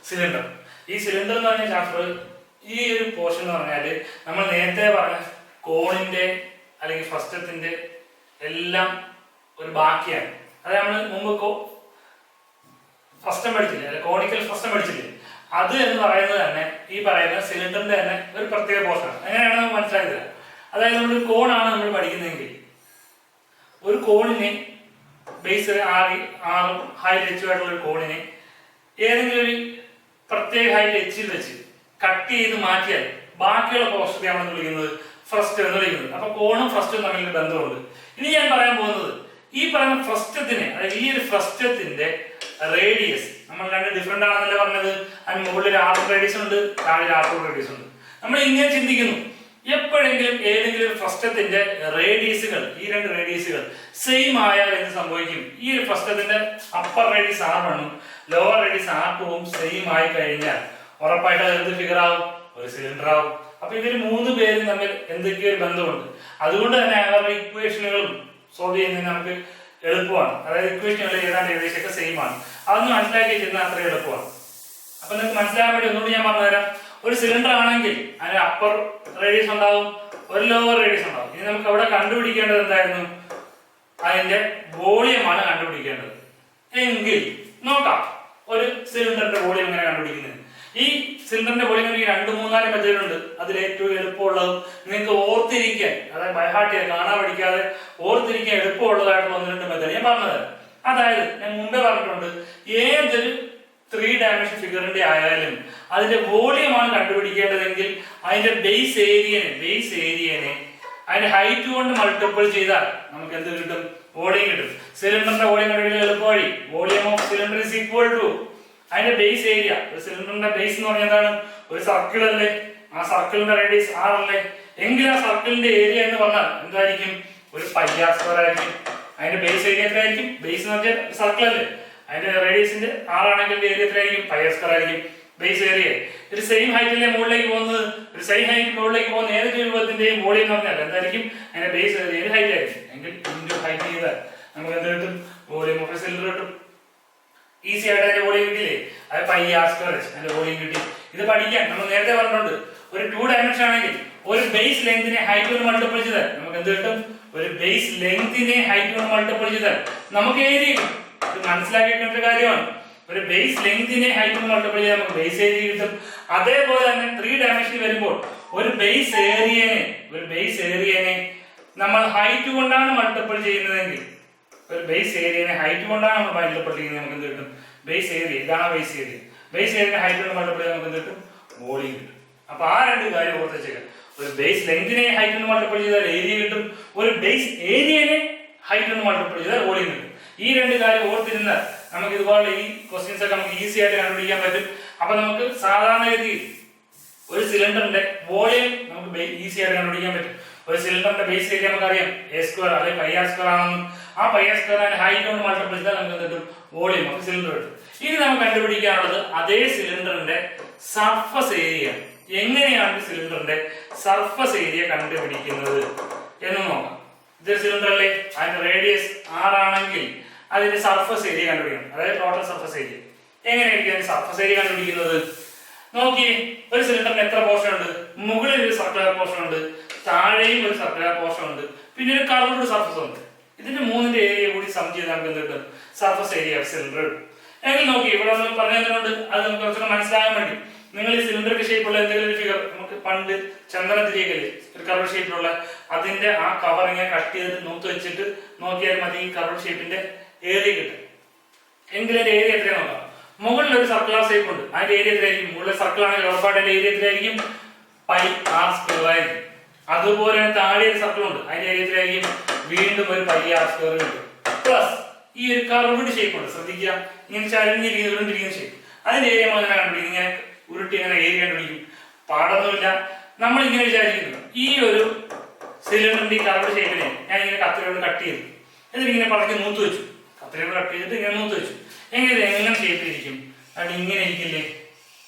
Cylinder. ഈ cylinder എന്ന് പറഞ്ഞ ചാപ്റ്റർ, ഈ ഒരു പോർഷൻ എന്ന് പറഞ്ഞാൽ നമ്മൾ നേരത്തെ പറഞ്ഞ കോണിന്റെ അല്ലെങ്കിൽ ഫ്രസ്റ്റത്തിന്റെ എല്ലാം ഒരു ബാക്കിയാണ്. അത് നമ്മൾ മുമ്പ് ഫ്രസ്റ്റം പഠിച്ചില്ലേ, അല്ലെ കോണിക്കൽ ഫ്രസ്റ്റം പഠിച്ചില്ലേ, അത് എന്ന് പറയുന്നത് തന്നെ ഈ പറയുന്ന സിലിണ്ടറിന്റെ തന്നെ ഒരു പ്രത്യേക പോർഷനാണ്. അങ്ങനെയാണ് നമുക്ക് മനസ്സിലാക്കില്ല. അതായത് നമ്മൾ കോണാണ് നമ്മൾ പഠിക്കുന്നതെങ്കിൽ ഒരു കോണിനെ ബേസ് ആറും ഹൈറ്റ് എച്ചും ആയിട്ടുള്ള ഒരു കോണിനെ ഏതെങ്കിലും ഒരു പ്രത്യേക ഹൈറ്റ് എച്ചിൽ വെച്ച് കട്ട് ചെയ്ത് മാറ്റിയാൽ ബാക്കിയുള്ള പോർഷനെയാണ് വിളിക്കുന്നത് ഫ്രസ്റ്റ് എന്ന് വിളിക്കുന്നത്. അപ്പൊ കോണും ഫ്രസ്റ്റും തമ്മിലൊരു ബന്ധമുണ്ട്. ഇനി ഞാൻ പറയാൻ പോകുന്നത് ഈ പറയുന്ന ഫ്രസ്റ്റത്തിന്, അതായത് ഈ ഒരു ഫ്രസ്റ്റത്തിന്റെ റേഡിയസ് നമ്മൾ രണ്ട് ഡിഫറെന്റ് ആണെന്നല്ലേ പറഞ്ഞത്. അതിന് മുകളിൽ ഒരു ആർ റേഡിയസ് ഉണ്ട്, താഴെ ആർ റേഡിയസ് ഉണ്ട്. നമ്മൾ ഇങ്ങനെ ചിന്തിക്കുന്നു, എപ്പോഴെങ്കിലും ഏതെങ്കിലും ഒരു ഫ്രസ്റ്റത്തിന്റെ റേഡിയസുകൾ, ഈ രണ്ട് റേഡിയസുകൾ സെയിം ആയാൽ എന്ത് സംഭവിക്കും? ഈ ഒരു ഫ്രസ്റ്റത്തിന്റെ അപ്പർ റേഡിയസ് R1ഉം ലോവർ റേഡിയസ് R2ഉം സെയിം ആയി കഴിഞ്ഞാൽ ഉറപ്പായിട്ട് അത് എന്ത് ഫിഗർ ആവും? ഒരു സിലിണ്ടർ ആവും. അപ്പൊ ഇവര് മൂന്ന് പേരും തമ്മിൽ എന്തൊക്കെയോ ഒരു ബന്ധമുണ്ട്. അതുകൊണ്ട് തന്നെ അവരുടെ ഇക്വേഷനുകളും സോൾവ് ചെയ്യുന്നതിന് നമുക്ക് എളുപ്പമാണ്. അതായത് ഇക്വേഷനുകൾ ഏതാണ്ട് ഏകദേശമൊക്കെ സെയിം ആണ്. അതൊന്ന് മനസ്സിലാക്കി ചെയ്യുന്നത് അത്ര എളുപ്പമാണ്. അപ്പൊ നിങ്ങൾക്ക് മനസ്സിലാകാൻ വേണ്ടി ഒന്നുകൂടി ഞാൻ പറഞ്ഞുതരാം. ഒരു സിലിണ്ടർ ആണെങ്കിൽ അതിന് അപ്പർ റേഡിയസ് ഉണ്ടാവും, ഒരു ലോവർ റേഡിയസ് ഉണ്ടാവും. ഇനി നമുക്ക് അവിടെ കണ്ടുപിടിക്കേണ്ടത് എന്തായിരുന്നു? അതിന്റെ വോളിയമാണ് കണ്ടുപിടിക്കേണ്ടത്. എങ്കിൽ നോക്കാം ഒരു സിലിണ്ടറിന്റെ വോളിയം എങ്ങനെ കണ്ടുപിടിക്കുന്നത്. ഈ സിലിണ്ടറിന്റെ വോളിയം എനിക്ക് 2-3-4 മെത്തേഡുണ്ട്. അതിൽ ഏറ്റവും എളുപ്പമുള്ളത് നിങ്ങൾക്ക് ഓർത്തിരിക്കാൻ, അതായത് ബൈഹാർട്ട് ചെയ്യാൻ, കാണാൻ പഠിക്കാതെ ഓർത്തിരിക്കാൻ എളുപ്പമുള്ളതായിട്ടുള്ള 1-2 മെത്തേഡ് ഞാൻ പറഞ്ഞത്. അതായത് ഞാൻ മുമ്പേ പറഞ്ഞിട്ടുണ്ട്, ഏതൊരു 3 ഡയമെൻഷൻ ഫിഗറിന്റെ ആയാലും അതിന്റെ വോളിയമാണ് കണ്ടുപിടിക്കേണ്ടതെങ്കിൽ അതിന്റെ ബേസ് ഏരിയനെ അതിന്റെ ഹൈറ്റ് കൊണ്ട് മൾട്ടിപ്പിൾ ചെയ്താൽ നമുക്ക് എന്ത് കിട്ടും? വോളിയം കിട്ടും. സിലിണ്ടറിന്റെ വോളിയം കണ്ടുപിടിക്കാൻ എളുപ്പ വഴി, volume of cylinder is equal to അതിന്റെ ബേസ് ഏരിയ. ഒരു സിലിണ്ടറിന്റെ ബേസ് എന്ന് പറഞ്ഞാൽ എന്താണ്? ഒരു സർക്കിൾ അല്ലേ? ആ സർക്കിളിന്റെ റേഡിയസ് R അല്ലേ? എങ്കിൽ ആ സർക്കിളിന്റെ ഏരിയ എന്ന് പറഞ്ഞാൽ എന്തായിരിക്കും? ഒരു πr² ആയിരിക്കും. അതിന്റെ ബേസ് ഏരിയ എത്രയായിരിക്കും? ബേസ് എന്ന് പറഞ്ഞാൽ സർക്കിൾ അല്ലേ? അതിന്റെ റേഡിയസിന്റെ R ആണെങ്കിൽ ഏരിയ എത്രയായിരിക്കും? πr² ആയിരിക്കും ബേസ് ഏരിയ. ഒരു സെയിം ഹൈറ്റിലെ മുകളിലേക്ക് പോകുന്നത്, ഒരു സെയിം ഹൈറ്റ് മുകളിലേക്ക് പോകുന്ന ഏതൊരു രൂപത്തിന്റെയും വോളിയം എന്ന് പറഞ്ഞാൽ എന്തായിരിക്കും? അതിന്റെ ബേസ് ഏരിയ ഹൈറ്റ് ആയിരിക്കും. എങ്കിൽ ഇൻറ്റു ഹൈറ്റ് ചെയ്താൽ നമുക്ക് എന്ത് കിട്ടും? വോളിയം ഓഫ് എ സിലിണ്ടർ കിട്ടും. ഈസി ആയിട്ട് അതിന്റെ വോളിയം കിട്ടില്ലേ? അത് πr² അതിന്റെ വോളിയം കിട്ടി. ഇത് പഠിക്കാൻ നമ്മൾ നേരത്തെ പറഞ്ഞിട്ടുണ്ട്, ഒരു 2 ഡയമെൻഷൻ ആണെങ്കിൽ ഒരു ബേസ് ലെങ്തിനെ ഹൈറ്റ് കൊണ്ട് മൾട്ടിപ്പിൾ ചെയ്താൽ നമുക്ക് എന്ത് കിട്ടും? ഒരു ബേസ് ലെങ്തിനെ ഹൈറ്റ് കൊണ്ട് മൾട്ടിപ്പിൾ ചെയ്താൽ നമുക്ക് ഏരിയ കിട്ടും. ഇത് മനസ്സിലാക്കിയിട്ടുള്ള കാര്യമാണ്. ഒരു ബേസ് ലെങ്തിനെ ഹൈറ്റ് കൊണ്ട് മൾട്ടിപ്പിൾ ചെയ്താൽ നമുക്ക് ബേസ് ഏരിയ കിട്ടും. അതേപോലെ തന്നെ 3 ഡയമെൻഷനിൽ വരുമ്പോൾ ഒരു ബേസ് ഏരിയനെ നമ്മൾ ഹൈറ്റ് കൊണ്ടാണ് മൾട്ടിപ്പിൾ ചെയ്യുന്നതെങ്കിൽ, ഒരു ബേസ് ഏരിയനെ ഹൈറ്റ് കൊണ്ടാണ് നമ്മൾ മൾട്ടിപ്പിൾ ചെയ്യുന്നത്, നമുക്ക് എന്ത് കിട്ടും? Base area. ഇതാണ് ബേസ് ഏരിയ. ബേസ് ഏരിയനെ ഹൈറ്റ് കൊണ്ട് മൾട്ടിപ്പിൾ ചെയ്താൽ നമുക്ക് എന്ത് കിട്ടും? വോളിയം കിട്ടും. അപ്പൊ ആ രണ്ട് കാര്യം ഓർത്ത് വെച്ചേക്കാം. ഒരു ബേസ് ലെങ്തിനെ ഹൈറ്റ് കൊണ്ട് മൾട്ടിപ്പിൾ ചെയ്താൽ ഏരിയ കിട്ടും, ഒരു ബേസ് ഏരിയനെ ഹൈറ്റ് കൊണ്ട് മൾട്ടിപ്പിൾ ചെയ്താൽ വോളിയം കിട്ടും. ഈ രണ്ട് കാര്യം ഓർത്തിരുന്നാൽ നമുക്ക് ഇതുപോലെ ഈ ക്വസ്റ്റ്യൻസ് ഒക്കെ നമുക്ക് ഈസി ആയിട്ട് കണ്ടുപിടിക്കാൻ പറ്റും. അപ്പൊ നമുക്ക് സാധാരണഗതിയിൽ ഒരു സിലിണ്ടറിന്റെ വോളിയം നമുക്ക് ഈസി ആയിട്ട് കണ്ടുപിടിക്കാൻ പറ്റും. ഒരു സിലിണ്ടറിന്റെ ബേസ് ഏരിയ നമുക്കറിയാം a² അല്ലെങ്കിൽ πr² ആണെന്നും ആ πr² ഹൈറ്റ് കൊണ്ട് മൾട്ടിപ്പിൾ ചെയ്താൽ നമുക്ക് എന്ത് കിട്ടും? വോളിയം ഓഫ് സിലിണ്ടർ കിട്ടും. ഇനി നമുക്ക് കണ്ടുപിടിക്കാനുള്ളത് അതേ സിലിണ്ടറിന്റെ സർഫസ് ഏരിയ. എങ്ങനെയാണ് സിലിണ്ടറിന്റെ സർഫസ് ഏരിയ കണ്ടുപിടിക്കുന്നത് എന്ന് നോക്കാം. ഇതൊരു സിലിണ്ടർ അല്ലേ? അതിന്റെ റേഡിയസ് R ആണെങ്കിൽ അതിന്റെ സർഫസ് ഏരിയ കണ്ടുപിടിക്കണം. അതായത് ടോട്ടൽ സർഫസ് ഏരിയ. എങ്ങനെയായിരിക്കും സർഫസ് ഏരിയ കണ്ടുപിടിക്കുന്നത്? നോക്കിയേ, ഒരു സിലിണ്ടറിന് എത്ര പോർഷൻ ഉണ്ട്? മുകളിൽ ഒരു സർക്കുലർ പോർഷൻ ഉണ്ട്, താഴെയും ഒരു സർക്കുലർ പോർഷൻ ഉണ്ട്, പിന്നെ ഒരു കർവ്ഡ് സർഫസ് ഉണ്ട്. ഇതിന്റെ മൂന്നിന്റെ ഏരിയ കൂടി സം ചെയ്ത് നമുക്ക് എന്ത് കിട്ടും? Surface area of cylinder. എങ്കിൽ നോക്കി, ഇവിടെ നമ്മൾ പറഞ്ഞതുകൊണ്ട് അത് നമുക്ക് കുറച്ചൊക്കെ മനസ്സിലാകാൻ വേണ്ടി നിങ്ങൾ ഈ സിലിണ്ടറിന്റെ ഷേപ്പുള്ള എന്തെങ്കിലും ഒരു ഫിഗർ, നമുക്ക് പണ്ട് ചന്ദനത്തിരിക്കല് ഒരു കർവ് ഷേപ്പിലുള്ള അതിന്റെ ആ കവർ ഇങ്ങനെ കട്ട് ചെയ്തിട്ട് നൂത്ത് വെച്ചിട്ട് നോക്കിയാൽ മതി ഈ കർവ് ഷേപ്പിന്റെ ഏരിയ കിട്ടും. എങ്കിൽ അതിന്റെ ഏരിയ എത്രയാണ് നോക്കാം. മുകളിൽ ഒരു സർക്കുലർ ഷേപ്പ് ഉണ്ട്, അതിന്റെ ഏരിയ എത്രയായിരിക്കും? മുകളിലെ സർക്കിൾ ആണെങ്കിൽ ഉറപ്പായിട്ട് ഏരിയ എത്രയായിരിക്കും? πr² ആയിരിക്കും. അതുപോലെ താഴെ ഒരു സർക്കിൾ ഉണ്ട്, അതിന്റെ ഏരിയ എത്രയായിരിക്കും? വീണ്ടും ഒരു πr² കിട്ടും. പ്ലസ് ഈ ഒരു കർവ്ഡ് ഷേപ്പ് ഉണ്ട്, ശ്രദ്ധിക്കുക, ഇങ്ങനെ ചരിഞ്ഞിരിക്കുന്ന ഷേപ്പ്. അതിന്റെ ഏരിയ നമ്മൾ എങ്ങനെ കണ്ടുപിടിക്കും? ഇങ്ങനെ ഉരുട്ടി എങ്ങനെ ഏരിയ കണ്ടുപിടിക്കും? പാടൊന്നുമില്ല. നമ്മൾ ഇങ്ങനെ വിചാരിക്കുന്നു, ഈ ഒരു സിലിണ്ടറിന്റെ കർവ്ഡ് ഷേപ്പിനെ ഞാൻ ഇങ്ങനെ കത്തിയോട് കട്ട് ചെയ്തു, എന്നിട്ട് ഇങ്ങനെ പടക്കി നൂത്ത് വെച്ചു. കത്തിയോട് കട്ട് ചെയ്തിട്ട് ഇങ്ങനെ നൂത്ത് വെച്ചു. എങ്ങനെ ഷേപ്പിലിരിക്കും? അത് ഇങ്ങനെ ഇരിക്കില്ലേ?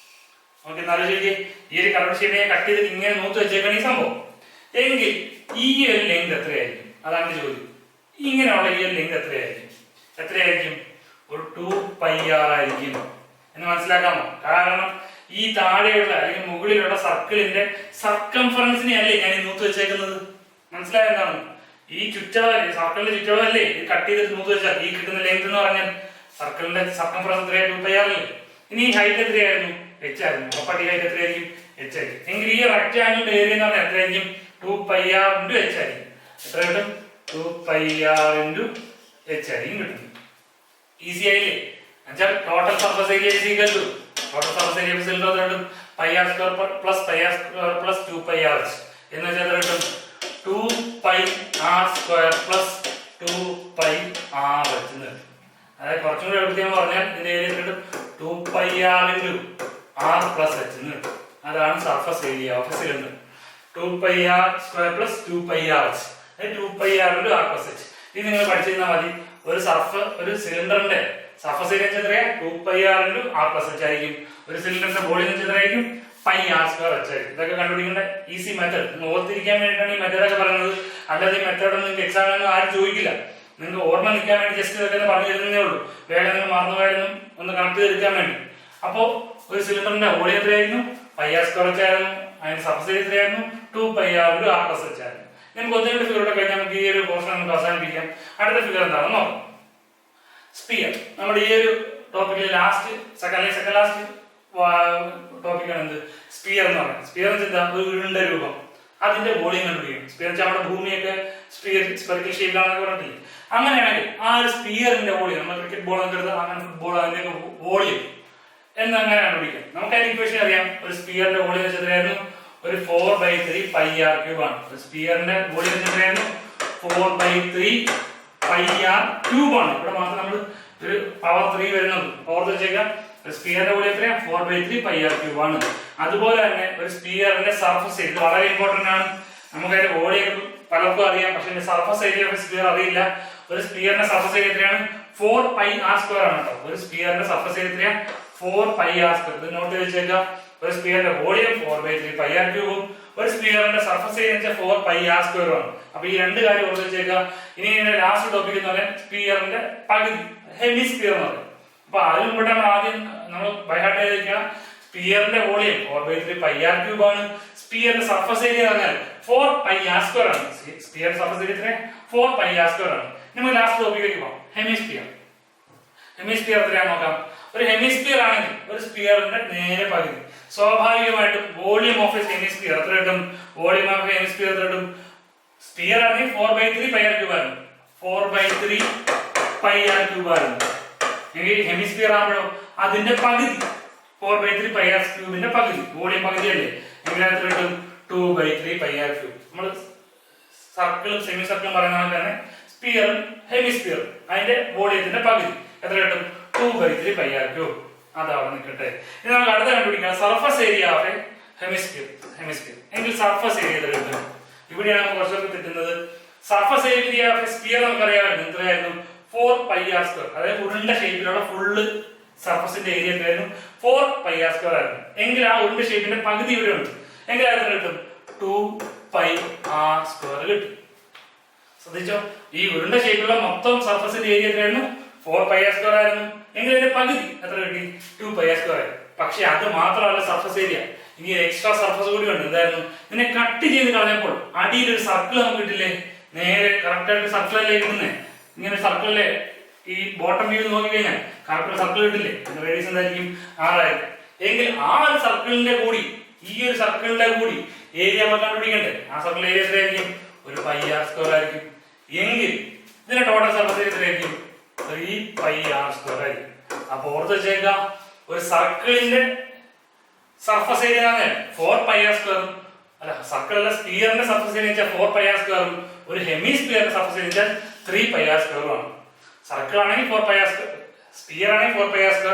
നമുക്ക് ആലോചിക്കുക, ഈ ഒരു കർവ്ഡ് ഷേപ്പിനെ കട്ട് ചെയ്തിട്ട് ഇങ്ങനെ നൂത്ത് വെച്ചേക്കാണ് ഈ സംഭവം. എങ്കിൽ ഈ ഒരു ലെങ്ത് എത്രയായിരിക്കും? അതാണ് ചോദ്യം. ഇങ്ങനെയുള്ള ഈ ഒരു ലെങ്ത് എത്രയായിരിക്കും? ഒരു 2πr ആയിരിക്കും. എന്ന് മനസ്സിലാക്കാമോ? കാരണം ഈ താഴെയുള്ള അല്ലെങ്കിൽ മുകളിലുള്ള സർക്കിളിന്റെ സർക്കംഫറൻസിനെ അല്ലേ ഞാൻ നൂത്ത് വെച്ചേക്കുന്നത്. മനസ്സിലായ എന്താണ്? ഈ ചുറ്റളവല്ലേ, സർക്കിളിന്റെ ചുറ്റളവല്ലേ ഇത് കട്ട് ചെയ്തിട്ട് നൂത്ത് വെച്ചാൽ ഈ കിട്ടുന്ന ലെങ്ത് എന്ന് പറഞ്ഞാൽ സർക്കിളിന്റെ സർക്കംഫറൻസ് എത്രയായിരുന്നു? 2πr. ഇനി ഹൈറ്റ് എത്രയായിരുന്നു? h ആയിരുന്നു. അപ്പൊ ഈ ഹൈറ്റ് എത്രയായിരിക്കും? h ആയിരിക്കും. എങ്കിൽ ഈ റെക്ടാങ്കിളിന്റെ ഏരിയ എന്ന് പറഞ്ഞാൽ എത്രയായിരിക്കും? 2πr × h ആയിരിക്കും. എത്ര കിട്ടും? 2πr × h ആയിരിക്കും കിട്ടും. ഈസി ആയില്ലേ? എന്നുവെച്ചാൽ total surface area total surface area കിട്ടും πr² + πr² + 2πr എന്ന് വെച്ചാൽ എത്ര കിട്ടും? 2πr² + 2πr എന്ന്. അതായത് കുറച്ചും കൂടി എളുപ്പം പറഞ്ഞാൽ ഇതിന്റെ ഏരിയ കിട്ടും 2πr × r + h എന്ന് കിട്ടും. അതാണ് surface area of A cylinder. 2πr² + 2πr, 2πr × r + h. ഇത് നിങ്ങൾ പഠിച്ചിരുന്നാൽ മതി. ഒരു സിലിണ്ടറിന്റെ സർഫസ് ഏരിയ എത്രയാ? 2πr × r + h ആയിരിക്കും. ഒരു സിലിണ്ടറിന്റെ വോളിയം എത്രയായിരിക്കും? πr² h ആയിരിക്കും. ഇതൊക്കെ കണ്ടുപിടിക്കേണ്ട ഈസി മെത്തേഡ്. നിങ്ങൾ ഓർത്തിരിക്കാൻ വേണ്ടിയിട്ടാണ് ഈ മെത്തേഡ് ഒക്കെ പറയുന്നത്. അല്ലാതെ ഈ മെത്തേഡ് നിങ്ങൾക്ക് എക്സാമിനൊന്നും ആരും ചോദിക്കില്ല. നിങ്ങൾക്ക് ഓർമ്മ നിൽക്കാൻ വേണ്ടി ജസ്റ്റ് ഇതൊക്കെ പറഞ്ഞു തരുന്നേ ഉള്ളൂ. വേഗം നിങ്ങൾ മറന്നുപോയാലും ഒന്ന് കണക്ട് ചെയ്തെടുക്കാൻ വേണ്ടി. അപ്പോ ഒരു സിലിണ്ടറിന്റെ വോളിയം എത്രയായിരുന്നു? πr² h ആയിരുന്നു. അതിന്റെ സർഫസ് ഏരിയ എത്രയായിരുന്നു? 2πr × r + h ആയിരുന്നു. നമുക്ക് ഒന്നുകൂടി ഫിഗറോടെ കഴിഞ്ഞാൽ നമുക്ക് ഈ ഒരു പോർഷൻ നമുക്ക് അവസാനിപ്പിക്കാം. അടുത്ത ഫിഗർ എന്താണെന്ന് നോക്കാം. സ്പിയർ. നമ്മുടെ ഈ ഒരു ടോപ്പിക്കിൽ സെക്കൻഡ് ലാസ്റ്റ് ടോപ്പിക്കാണ് എന്ത്? സ്പിയർ എന്ന് പറയുന്നത്. സ്പിയർ എന്ന് വെച്ചാൽ ഒരു ഉരുണ്ട രൂപം, അതിന്റെ വോളിയം കണ്ടുപിടിക്കും. സ്പിയർ വെച്ചാൽ നമ്മുടെ ഭൂമിയൊക്കെ സ്പെറിക്കൽ ഷേപ്പിലാണെന്ന് പറഞ്ഞിട്ടില്ലേ? അങ്ങനെയാണെങ്കിൽ ആ ഒരു സ്പിയറിന്റെ വോളിയം, നമ്മൾ ക്രിക്കറ്റ് ബോൾ ഒക്കെ എടുത്ത് അങ്ങനെ ഫുട്ബോൾ അതിന്റെ വോളിയം എന്നങ്ങനെ കണ്ടുപിടിക്കാം. നമുക്ക് അതിന്റെ ഇക്വേഷൻ അറിയാം. ഒരു സ്പിയറിന്റെ വോളിയം വെച്ച് എത്രയായിരുന്നു? ഒരു 4/3πr³ ആണ്. ഒരു സ്പിയറിന്റെ വോളിയം വെച്ച് എത്രയായിരുന്നു? 4/3πr³ ആണ്. ഇവിടെ മാത്രം നമ്മൾ ഒരു പവർ 3 വരുന്നത് ഓർത്ത് വെച്ചേക്കാം. സ്പിയറിന്റെ വോളിയം എത്രയാ? 4/3πr³ ആണ്. അതുപോലെ തന്നെ ഒരു സ്പിയറിന്റെ സർഫസ് ഏരിയ വളരെ ഇമ്പോർട്ടന്റ് ആണ്. നമുക്ക് അതിന്റെ വോളിയം പലർക്കും അറിയാം, പക്ഷെ സർഫസ് ഏരിയ ഓഫ് സ്പിയർ അറിയില്ല. ഒരു സ്പിയറിന്റെ സർഫസ് ഏരിയ എത്രയാണ്? 4πr² ആണ് കേട്ടോ. ഒരു സ്പിയറിന്റെ സർഫസ് ഏരിയ എത്രയാ? 4πr². ഇത് നോട്ട് വെച്ചേക്കാം. ഒരു സ്പിയറിന്റെ വോളിയം 4/3πr³ ഉം ഒരു സ്പിയറിന്റെ സർഫസ് ഏരിയ 4πr² ആണ്. അപ്പൊ ഈ രണ്ട് കാര്യം ഓർത്ത് വെച്ചേക്കാം. ഇനി ലാസ്റ്റ് ടോപ്പിക് എന്ന് പറയാൻ സ്പിയറിന്റെ പകുതി, ഹെമിസ്പിയർ എന്ന് പറയും. അപ്പൊ അതിന് മുമ്പ് ആദ്യം നമ്മൾ ബൈഹാർട്ട് ചെയ്തിരിക്കണം. സ്പിയറിന്റെ വോളിയം 4/3πr³ ആണ്. സ്പിയറിന്റെ സർഫസ് ഏരിയ പറഞ്ഞാൽ 4πr² ആണ്. സ്പിയറിന്റെ സർഫസ് ഏരിയ 4πr² ആണ്. നമ്മൾ ലാസ്റ്റ് ടോപ്പിക്കിലേക്ക് പോകാം. ഹെമിസ്പിയർ. ഹെമിസ്പിയർ എത്രയാണെന്ന് നോക്കാം. ഒരു ഹെമിസ്പിയർ ആണെങ്കിൽ ഒരു സ്പിയറിന്റെ നേരെ പകുതി. സ്വാഭാവികമായിട്ടും വോളിയം ഓഫ് എ ഹെമിസ്പിയർ എത്ര കിട്ടും? വോളിയം ഓഫ് എ ഹെമിസ്പിയർ എത്ര കിട്ടും? സ്പിയർ ആണെങ്കിൽ 4/3πr³ ആണ്. 4/3πr³ ആണ്. ഹെമിസ്പിയർ ആകുമ്പോഴോ അതിന്റെ പകുതി 4/3πr³ പകുതി, വോളിയം പകുതിയല്ലേ? എങ്ങനെ എത്ര കിട്ടും? 2/3πr³. നമ്മൾ സർക്കിളും സെമി സർക്കിളും പറയുന്ന തന്നെ സ്പിയറും ഹെമിസ്പിയർ അതിന്റെ വോളിയത്തിന്റെ പകുതി എത്ര കിട്ടും? 2/3πr³. അതവിടെ നിൽക്കട്ടെ. ഇനി നമുക്ക് അടുത്ത കണ്ടുപിടിക്കാം surface area of a hemisphere. എങ്കിൽ സർഫസ് ഏരിയ എത്ര കിട്ടും? ഇവിടെയാണ് നമുക്ക് കുറച്ചൊക്കെ കിട്ടുന്നത്. Surface area of a sphere നമുക്കറിയാമായിരുന്നു എത്രയായിരുന്നു? 4πr². അതായത് ഉരുണ്ട ഷേപ്പിലുള്ള ഫുള്ള് സർഫസിന്റെ ഏരിയ എത്രയായിരുന്നു? 4πr² ആയിരുന്നു. എങ്കിൽ ആ ഉരുണ്ട ഷേപ്പിന്റെ പകുതി ഇവിടെ ഉണ്ട്. എങ്കിൽ എത്ര കിട്ടും? 2πr² കിട്ടും. ശ്രദ്ധിച്ചോ, ഈ ഉരുണ്ട ഷേപ്പിലുള്ള മൊത്തം സർഫസിന്റെ ഏരിയ എത്രയായിരുന്നു? 4πr² ആയിരുന്നു. എങ്കിൽ അതിന്റെ പകുതി എത്ര കിട്ടി? 2πr² ആയി. പക്ഷെ അത് മാത്രമല്ല സർഫസ് ഏരിയ, ഇനി എക്സ്ട്രാ സർഫസ് കൂടി ഉണ്ട്. എന്തായിരുന്നു? ഇതിനെ കട്ട് ചെയ്ത് കളഞ്ഞപ്പോൾ അടിയിൽ ഒരു സർക്കിൾ നമുക്ക് കിട്ടില്ലേ? നേരെ കറക്റ്റ് ആയിട്ട് സർക്കിൾ അല്ലേ കിട്ടുന്നേ? ഇങ്ങനെ സർക്കിളിലെ ഈ ബോട്ടം വ്യൂ നോക്കി കഴിഞ്ഞാൽ കറക്റ്റ് സർക്കിൾ കിട്ടില്ലേ? റേഡിയസ് എന്തായിരിക്കും? 6 ആയിരിക്കും. എങ്കിൽ ആ ഒരു സർക്കിളിന്റെ കൂടി ഈ ഒരു സർക്കിളിന്റെ കൂടി ഏരിയ നമ്മൾ കണ്ടുപിടിക്കണ്ടേ? ആ സർക്കിൾ ഏരിയ എത്രയായിരിക്കും? ഒരു πr² ആയിരിക്കും. എങ്കിൽ ഇതിന്റെ ടോട്ടൽ സർഫസ് ഏരിയ എത്രയായിരിക്കും? 3πr² ആയിരിക്കും. അപ്പൊ ഓർത്ത് വെച്ചേക്കാം, ഒരു സർക്കിളിന്റെ സർഫസ് ഏരിയ 4πr². അല്ല, സർക്കിളിലെ സ്പിയറിന്റെ സർഫസ് ഏരിയ 4πr². ഒരു ഹെമിസ്പിയറിന്റെ സർഫസ് ഏരിയ 3πr² ആണ്. സർക്കിൾ ആണെങ്കിൽ 4πr², സ്പിയർ ആണെങ്കിൽ 4πr²,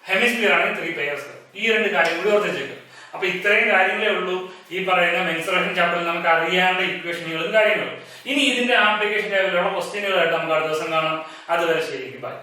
ഹെമിസ്പിയർ ആണെങ്കിൽ 3πr². ഈ രണ്ട് കാര്യം കൂടി ഓർത്ത് വെച്ചേക്കാം. അപ്പൊ ഇത്രയും കാര്യങ്ങളേ ഉള്ളൂ ഈ പറയുന്ന മെൻസുറേഷൻ ചാപ്റ്ററിൽ നമുക്ക് അറിയാനുള്ള ഇക്വേഷനുകളും കാര്യങ്ങളും. ഇനി ഇതിന്റെ ആപ്ലിക്കേഷൻ ലെവലിലുള്ള ക്വസ്റ്റ്യനുകളായിട്ട് നമുക്ക് അടുത്ത ദിവസം കാണാം. അതുവരെ ശരി, ബൈ.